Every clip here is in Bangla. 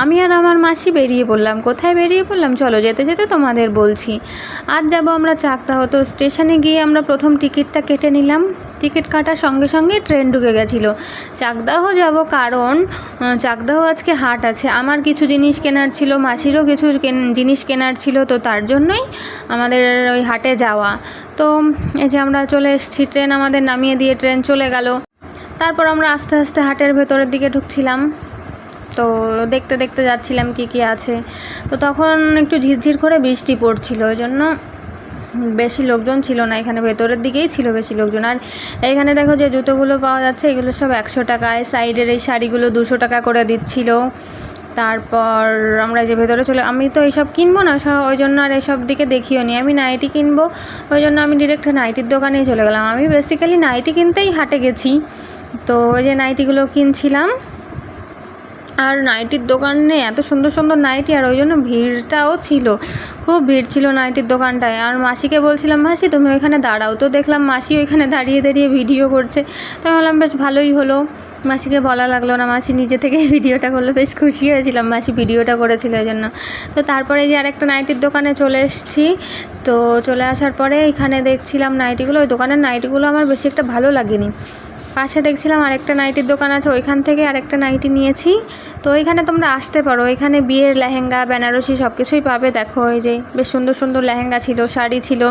আমি আর আমার মাসি বেরিয়ে পড়লাম। কোথায় বেরিয়ে পড়লাম চলো যেতে যেতে তোমাদের বলছি। আজ যাব আমরা চাকদাহ। তো স্টেশনে গিয়ে আমরা প্রথম টিকিটটা কেটে নিলাম। টিকিট কাটার সঙ্গে সঙ্গে ট্রেন ঢুকে গেছিলো। চাকদাহ যাব কারণ চাকদাহ আজকে হাট আছে। আমার কিছু জিনিস কেনার ছিল, মাসিরও কিছু জিনিস কেনার ছিল, তো তার জন্যই আমাদের ওই হাটে যাওয়া। তো এই যে আমরা চলে এসেছি, ট্রেন আমাদের নামিয়ে দিয়ে ট্রেন চলে গেল। তারপর আমরা আস্তে আস্তে হাটের ভেতরের দিকে ঢুকছিলাম। তো দেখতে দেখতে যাচ্ছিলাম কি কি আছে। তো তখন একটু ঝিরঝির করে বৃষ্টি পড়ছিল, ওই জন্য বেশি লোকজন ছিল না, এখানে ভেতরের দিকেই ছিল বেশি লোকজন। আর এইখানে দেখো যে জুতোগুলো পাওয়া যাচ্ছে, এগুলো সব 100 টাকায়। সাইডের এই শাড়িগুলো 200 টাকা করে দিচ্ছিল। তারপর আমরা যে ভেতরে আমি তো এইসব কিনবো না, ওই জন্য আর এসব দিকে দেখিও নি। আমি নাইটি কিনবো, ওই জন্য আমি ডিরেক্ট নাইটির দোকানেই চলে গেলাম। আমি বেসিক্যালি নাইটি কিনতেই হাটে গেছি। তো ওই যে নাইটিগুলো কিনছিলাম। আর নাইটির দোকানে এত সুন্দর সুন্দর নাইটি, আর ওই জন্য ভিড়টাও ছিল, খুব ভিড় ছিল নাইটির দোকানটায়। আর মাসিকে বলছিলাম, মাসি তুমি ওইখানে দাঁড়াও। তো দেখলাম মাসি ওইখানে দাঁড়িয়ে দাঁড়িয়ে ভিডিও করছে। তো আমি বললাম বেশ ভালোই হলো, মাসিকে বলা লাগলো না, মাসি নিজে থেকে ভিডিওটা করলো। বেশ খুশি হয়েছিলাম মাসি ভিডিওটা করেছিল এই জন্য। তো তারপরে যে আরেকটা নাইটির দোকানে চলে এসেছি। তো চলে আসার পরে এখানে দেখছিলাম নাইটিগুলো। ওই দোকানের নাইটিগুলো আমার বেশি একটা ভালো লাগেনি। পাশে দেখছিলাম আরেকটা নাইটির দোকান আছে, ওইখান থেকে আরেকটা নাইটি নিয়েছি। তো ওইখানে তোমরা আসতে পারো, এখানে বিয়ের লেহেঙ্গা, বেনারসি সব কিছুই পাবে। দেখো এই যে বেশ সুন্দর সুন্দর লেহেঙ্গা ছিল, শাড়ি ছিল,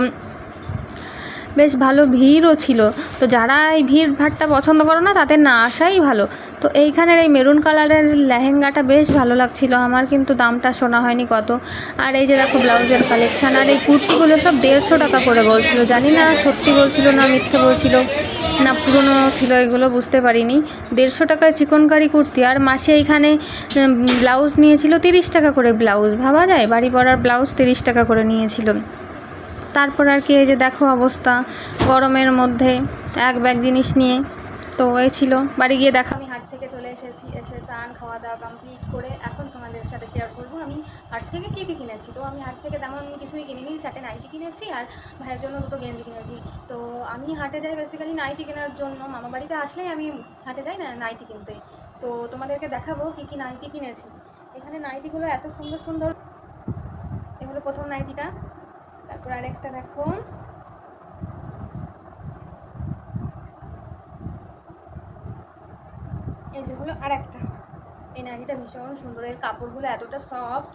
বেশ ভালো ভিড়ও ছিল। তো যারা এই ভিড় ভাড়টা পছন্দ করো না তাদের না আসাই ভালো। তো এইখানের এই মেরুন কালারের লেহেঙ্গাটা বেশ ভালো লাগছিল আমার, কিন্তু দামটা শোনা হয়নি কত। আর এই যে দেখো ব্লাউজের কালেকশান। আর এই কুর্তিগুলো সব 150 টাকা করে বলছিল, জানি না সত্যি বলছিল না মিথ্যে বলছিল না পুরনো ছিল, এগুলো বুঝতে পারিনি। 150 টাকায় চিকনকারি কুর্তি। আর মাসে এইখানে ব্লাউজ নিয়েছিল 30 টাকা করে ব্লাউজ, ভাবা যায়, বাড়ি পরার ব্লাউজ 30 টাকা করে নিয়েছিল। তারপর আর কি এই যে দেখো অবস্থা, গরমের মধ্যে এক ব্যাগ জিনিস নিয়ে। তো এই ছিল, বাড়ি গিয়ে দেখা। আমি হাট থেকে চলে এসেছি, এসে স্নান খাওয়া দাওয়া কমপ্লিট করে এখন তোমাদের সাথে শেয়ার করবো আমি হাট থেকে কী কী কিনেছি। তো আমি হাট থেকে তেমন কিছুই কিনিনি, 4টে নাইটি কিনেছি আর ভাইয়ের জন্য 2টো গেঞ্জি কিনেছি। তো আমি হাটে যাই বেসিক্যালি নাইটি কেনার জন্য, মামা বাড়িতে আসলেই আমি হাটে যাই না নাইটি কিনতে। তো তোমাদেরকে দেখাবো কী কী নাইটি কিনেছি। এখানে নাইটিগুলো এত সুন্দর সুন্দর। এগুলো প্রথম নাইটিটা। তারপর আরেকটা দেখো, এই যেগুলো আরেকটা। এই নাইটিটা ভীষণ সুন্দর, এর কাপড়গুলো এতটা সফট,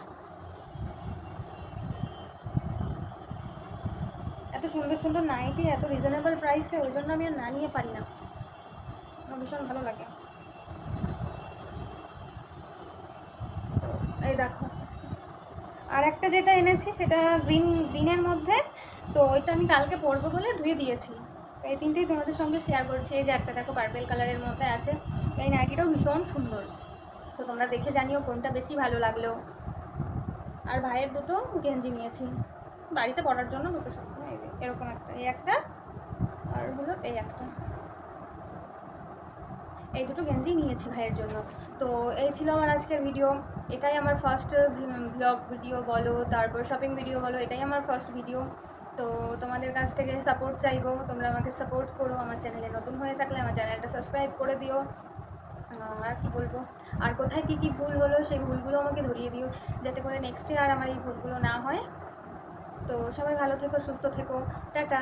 এত সুন্দর সুন্দর নাইটি এত রিজনেবল প্রাইসে, ওই জন্য আমি আর না নিয়ে পারি না, আমার ভীষণ ভালো লাগে। তো এই দেখো আর একটা যেটা এনেছি সেটা গ্রিনের মধ্যে। তো ওইটা আমি কালকে পরবো বলে ধুয়ে দিয়েছি। এই তিনটেই তোমাদের সঙ্গে শেয়ার করছি। এই যে একটা দেখো পার্পেল কালারের মধ্যে আছে, এই নাইটিটাও ভীষণ সুন্দর। তো তোমরা দেখে জানিও কোনটা বেশি ভালো লাগলো। আর ভাইয়ের 2টো গেঞ্জি নিয়েছি বাড়িতে পরার জন্য, 2টো সব এরকম একটা, এই একটা আর হলো এই একটা, এই 2টো গেঞ্জি নিয়েছি ভাইয়ের জন্য। তো এই ছিল আমার আজকের ভিডিও। এটাই আমার ফার্স্ট ব্লগ ভিডিও বলো, তারপর শপিং ভিডিও বলো, এটাই আমার ফার্স্ট ভিডিও। তো তোমাদের কাছ থেকে সাপোর্ট চাইবো, তোমরা আমাকে সাপোর্ট করো। আমার চ্যানেলে নতুন হয়ে থাকলে আমার চ্যানেলটা সাবস্ক্রাইব করে দিও। আর কি বলবো, আর কোথায় কী কী ভুল হলো সেই ভুলগুলো আমাকে ধরিয়ে দিও, যাতে করে নেক্সটে আর আমার এই ভুলগুলো না হয়। তো সবাই ভালো থেকো, সুস্থ থেকো, টাটা।